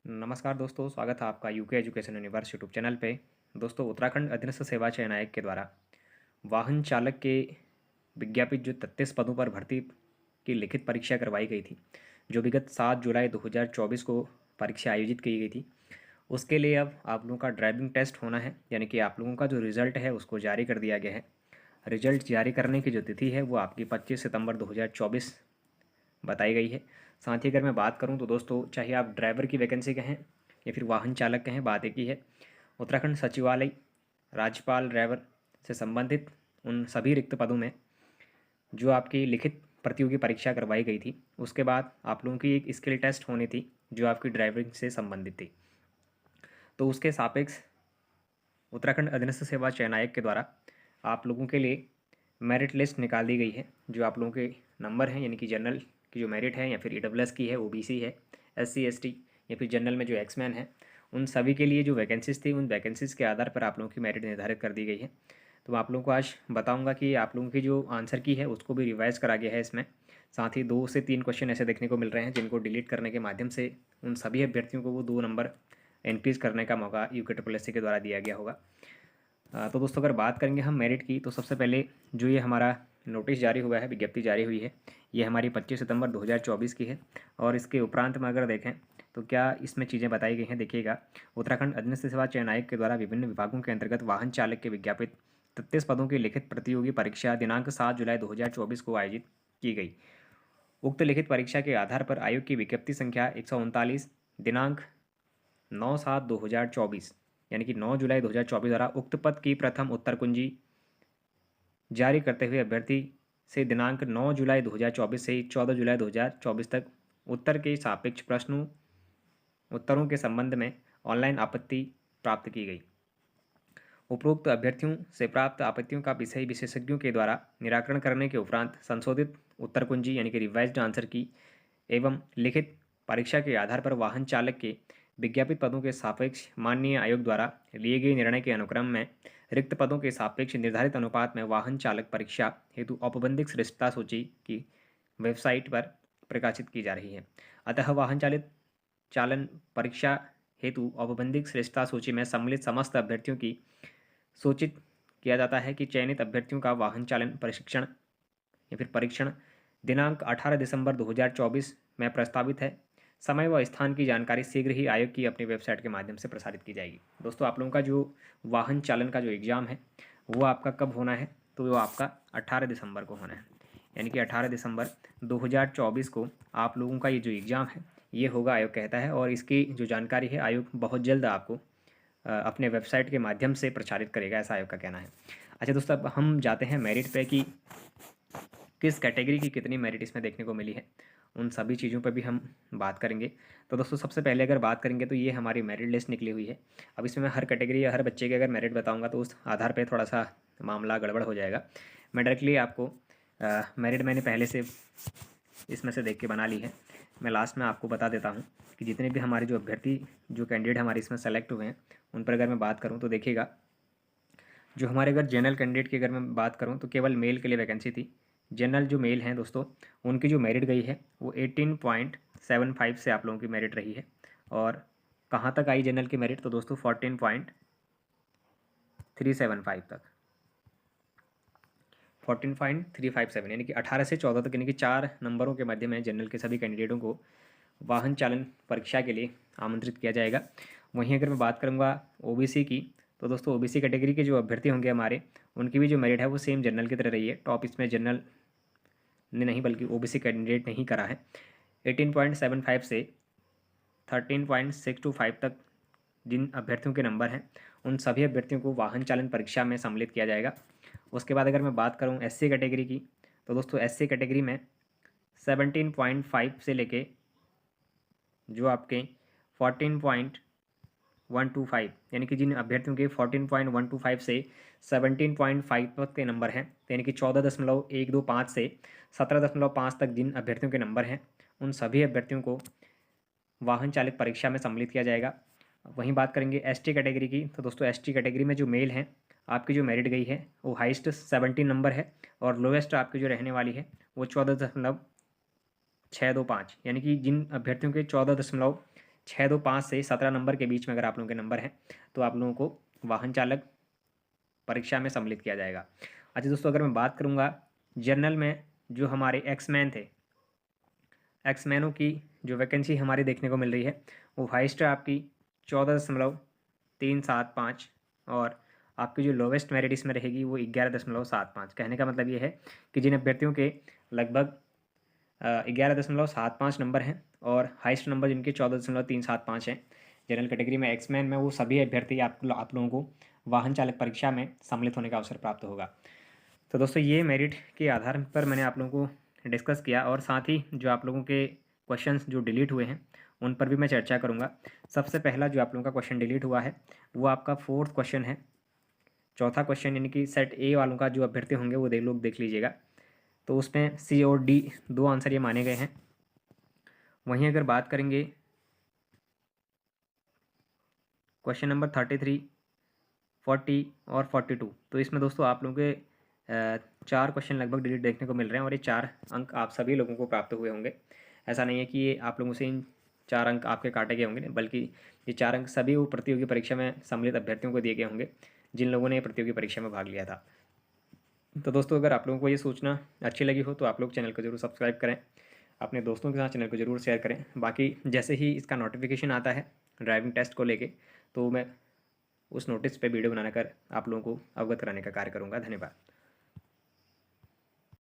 नमस्कार दोस्तों, स्वागत है आपका UK education universe YouTube channel पे। दोस्तों, उत्तराखंड अधीनस्थ सेवा चयन आयोग के द्वारा वाहन चालक के विज्ञापित जो 33 पदों पर भर्ती की लिखित परीक्षा करवाई गई थी, जो विगत 7 जुलाई 2024 को परीक्षा आयोजित की गई थी, उसके लिए अब आप लोगों का ड्राइविंग टेस्ट होना है। यानी कि आप लोगों का जो रिज़ल्ट है उसको जारी कर दिया गया है। रिजल्ट जारी करने की जो तिथि है वो आपकी 25 सितंबर 2024 बताई गई है। साथ ही अगर मैं बात करूं तो दोस्तों, चाहे आप ड्राइवर की वैकेंसी कहें या फिर वाहन चालक कहें, बात एक ही है। उत्तराखंड सचिवालय राज्यपाल ड्राइवर से संबंधित उन सभी रिक्त पदों में जो आपकी लिखित प्रतियोगी परीक्षा करवाई गई थी, उसके बाद आप लोगों की एक स्किल टेस्ट होनी थी जो आपकी ड्राइविंग से संबंधित थी। तो उसके सापेक्ष उत्तराखंड अधीनस्थ सेवा चयन आयोग के द्वारा आप लोगों के लिए मेरिट लिस्ट निकाल दी गई है। जो आप लोगों के नंबर हैं, यानी कि जनरल की जो मेरिट है या फिर ईडब्ल्यूएस की है, ओबीसी है, एससी एसटी या फिर जनरल में जो एक्समैन है, उन सभी के लिए जो वैकेंसीज थी, उन वैकेंसीज़ के आधार पर आप लोगों की मेरिट निर्धारित कर दी गई है। तो मैं आप लोगों को आज बताऊंगा कि आप लोगों की जो आंसर की है उसको भी रिवाइज करा गया है इसमें। साथ ही 2 से 3 क्वेश्चन ऐसे देखने को मिल रहे हैं जिनको डिलीट करने के माध्यम से उन सभी अभ्यर्थियों को वो 2 नंबर इंक्रीज करने का मौका यूके ट्रिपल एस सी के द्वारा दिया गया होगा। तो दोस्तों, अगर बात करेंगे हम मेरिट की, तो सबसे पहले जो ये हमारा नोटिस जारी हुआ है, विज्ञप्ति जारी हुई है, ये हमारी 25 सितंबर 2024 की है। और इसके उपरांत में अगर देखें तो क्या इसमें चीज़ें बताई गई हैं, देखिएगा। उत्तराखंड अधीनस्थ सेवा चयन आयोग के द्वारा विभिन्न विभागों के अंतर्गत वाहन चालक के विज्ञापित 33 पदों की लिखित प्रतियोगी परीक्षा दिनांक 7 जुलाई 2024 को आयोजित की गई। उक्त लिखित परीक्षा के आधार पर आयोग की विज्ञप्ति संख्या 139 दिनांक 9/7/2024 यानी कि 9 जुलाई 2024 द्वारा उक्त पद की प्रथम उत्तर कुंजी जारी करते हुए अभ्यर्थी से दिनांक 9 जुलाई 2024 से 14 जुलाई 2024 तक उत्तर के सापेक्ष प्रश्नों उत्तरों के संबंध में ऑनलाइन आपत्ति प्राप्त की गई। उपरोक्त अभ्यर्थियों से प्राप्त आपत्तियों का विषय विशेषज्ञों के द्वारा निराकरण करने के उपरांत संशोधित उत्तर कुंजी यानी कि रिवाइज्ड आंसर की एवं लिखित परीक्षा के आधार पर वाहन चालक के विज्ञापित पदों के सापेक्ष माननीय आयोग द्वारा लिए गए निर्णय के अनुक्रम में रिक्त पदों के सापेक्ष निर्धारित अनुपात में वाहन चालक परीक्षा हेतु औपबंधिक श्रेष्ठता सूची की वेबसाइट पर प्रकाशित की जा रही है। अतः वाहन चालित चालन परीक्षा हेतु औपबंधिक श्रेष्ठता सूची में सम्मिलित समस्त अभ्यर्थियों की सूचित किया जाता है कि चयनित अभ्यर्थियों का वाहन चालन प्रशिक्षण या फिर परीक्षण दिनांक 18 दिसंबर 2024 में प्रस्तावित है। समय व स्थान की जानकारी शीघ्र ही आयोग की अपनी वेबसाइट के माध्यम से प्रसारित की जाएगी। दोस्तों, आप लोगों का जो वाहन चालन का जो एग्ज़ाम है वो आपका कब होना है, तो वो आपका 18 दिसंबर को होना है। यानी कि 18 दिसंबर 2024 को आप लोगों का ये जो एग्ज़ाम है ये होगा, आयोग कहता है। और इसकी जो जानकारी है आयोग बहुत जल्द आपको अपने वेबसाइट के माध्यम से प्रचारित करेगा, ऐसा आयोग का कहना है। अच्छा दोस्तों, अब हम जाते हैं मेरिट पे कि किस कैटेगरी की कितनी मेरिट इसमें देखने को मिली है, उन सभी चीज़ों पर भी हम बात करेंगे। तो दोस्तों, सबसे पहले अगर बात करेंगे तो ये हमारी मेरिट लिस्ट निकली हुई है। अब इसमें मैं हर कैटेगरी या हर बच्चे के अगर मेरिट बताऊंगा तो उस आधार पे थोड़ा सा मामला गड़बड़ हो जाएगा। मैं डायरेक्टली आपको मेरिट मैंने पहले से इसमें से देख के बना ली है। मैं लास्ट में आपको बता देता हूँ कि जितने भी हमारे जो अभ्यर्थी जो कैंडिडेट हमारे इसमें सेलेक्ट हुए हैं उन पर अगर मैं बात करूँ तो देखिएगा, जो हमारे अगर जनरल कैंडिडेट की अगर मैं बात करूँ तो केवल मेल के लिए वैकेंसी थी। जनरल जो मेल हैं दोस्तों, उनकी जो मेरिट गई है वो 18.75 से आप लोगों की मेरिट रही है। और कहाँ तक आई जनरल की मेरिट, तो दोस्तों 14.375 तक, 14.357 यानी कि 18 से 14 तक, यानी कि 4 नंबरों के मध्य में जनरल के सभी कैंडिडेटों को वाहन चालन परीक्षा के लिए आमंत्रित किया जाएगा। वहीं अगर मैं बात करूँगा ओबीसी की, तो दोस्तों ओबीसी कैटेगरी के जो अभ्यर्थी होंगे हमारे, उनकी भी जो मेरिट है वो सेम जनरल की तरह रही है। टॉप इसमें जनरल ने नहीं बल्कि ओबीसी कैंडिडेट ने ही करा है। 18.75 से 13.625 तक जिन अभ्यर्थियों के नंबर हैं उन सभी अभ्यर्थियों को वाहन चालन परीक्षा में सम्मिलित किया जाएगा। उसके बाद अगर मैं बात करूं एससी कैटेगरी की, तो दोस्तों एससी कैटेगरी में 17.5 से लेके जो आपके 14.125 यानी कि जिन अभ्यर्थियों के 14.125 से 17.5 तक के नंबर हैं, यानी कि 14.125 से 17.5 तक जिन अभ्यर्थियों के नंबर हैं उन सभी अभ्यर्थियों को वाहन चालित परीक्षा में सम्मिलित किया जाएगा। वहीं बात करेंगे एसटी कैटेगरी की, तो दोस्तों एसटी कैटेगरी में जो मेल हैं आपकी जो मेरिट गई है वो हाईएस्ट 17 नंबर है और लोएस्ट आपकी जो रहने वाली है वो 14.625 यानी कि जिन अभ्यर्थियों के 625 से 17 नंबर के बीच में अगर आप लोगों के नंबर हैं तो आप लोगों को वाहन चालक परीक्षा में सम्मिलित किया जाएगा। अच्छा दोस्तों, अगर मैं बात करूँगा जनरल में जो हमारे एक्समैन थे, एक्समैनों की जो वैकेंसी हमारी देखने को मिल रही है वो हाइस्ट है आपकी 14.375 और आपकी जो लोवेस्ट मेरिट इसमें रहेगी वो 11.75। कहने का मतलब ये है कि जिन अभ्यर्थियों के लगभग 11.75 नंबर हैं और हाइस्ट नंबर जिनके 14.375 हैं जनरल कैटेगरी में एक्समैन में, वो सभी अभ्यर्थी आप लोगों को वाहन चालक परीक्षा में सम्मिलित होने का अवसर प्राप्त होगा। तो दोस्तों ये मेरिट के आधार पर मैंने आप लोगों को डिस्कस किया और साथ ही जो आप लोगों के क्वेश्चंस जो डिलीट हुए हैं उन पर भी मैं चर्चा करूंगा। सबसे पहला जो आप लोगों का क्वेश्चन डिलीट हुआ है वो आपका 4th क्वेश्चन है, चौथा क्वेश्चन, यानी कि सेट ए वालों का जो अभ्यर्थी होंगे वो लोग देख लीजिएगा। तो उसमें सी और डी 2 आंसर ये माने गए हैं। वहीं अगर बात करेंगे क्वेश्चन नंबर 33, 40 और 42, तो इसमें दोस्तों आप लोगों के 4 क्वेश्चन लगभग डिलीट देखने को मिल रहे हैं और ये 4 अंक आप सभी लोगों को प्राप्त हुए होंगे। ऐसा नहीं है कि ये आप लोगों से इन 4 अंक आपके काटे गए होंगे, बल्कि ये 4 अंक सभी वो प्रतियोगी परीक्षा में सम्मिलित अभ्यर्थियों को दिए गए होंगे जिन लोगों ने प्रतियोगी परीक्षा में भाग लिया था। तो दोस्तों अगर आप लोगों को ये सूचना अच्छी लगी हो तो आप लोग चैनल को जरूर सब्सक्राइब करें, अपने दोस्तों के साथ चैनल को जरूर शेयर करें। बाकी जैसे ही इसका नोटिफिकेशन आता है ड्राइविंग टेस्ट को लेके तो मैं उस नोटिस पे वीडियो बनाकर आप लोगों को अवगत कराने का कार्य करूँगा। धन्यवाद।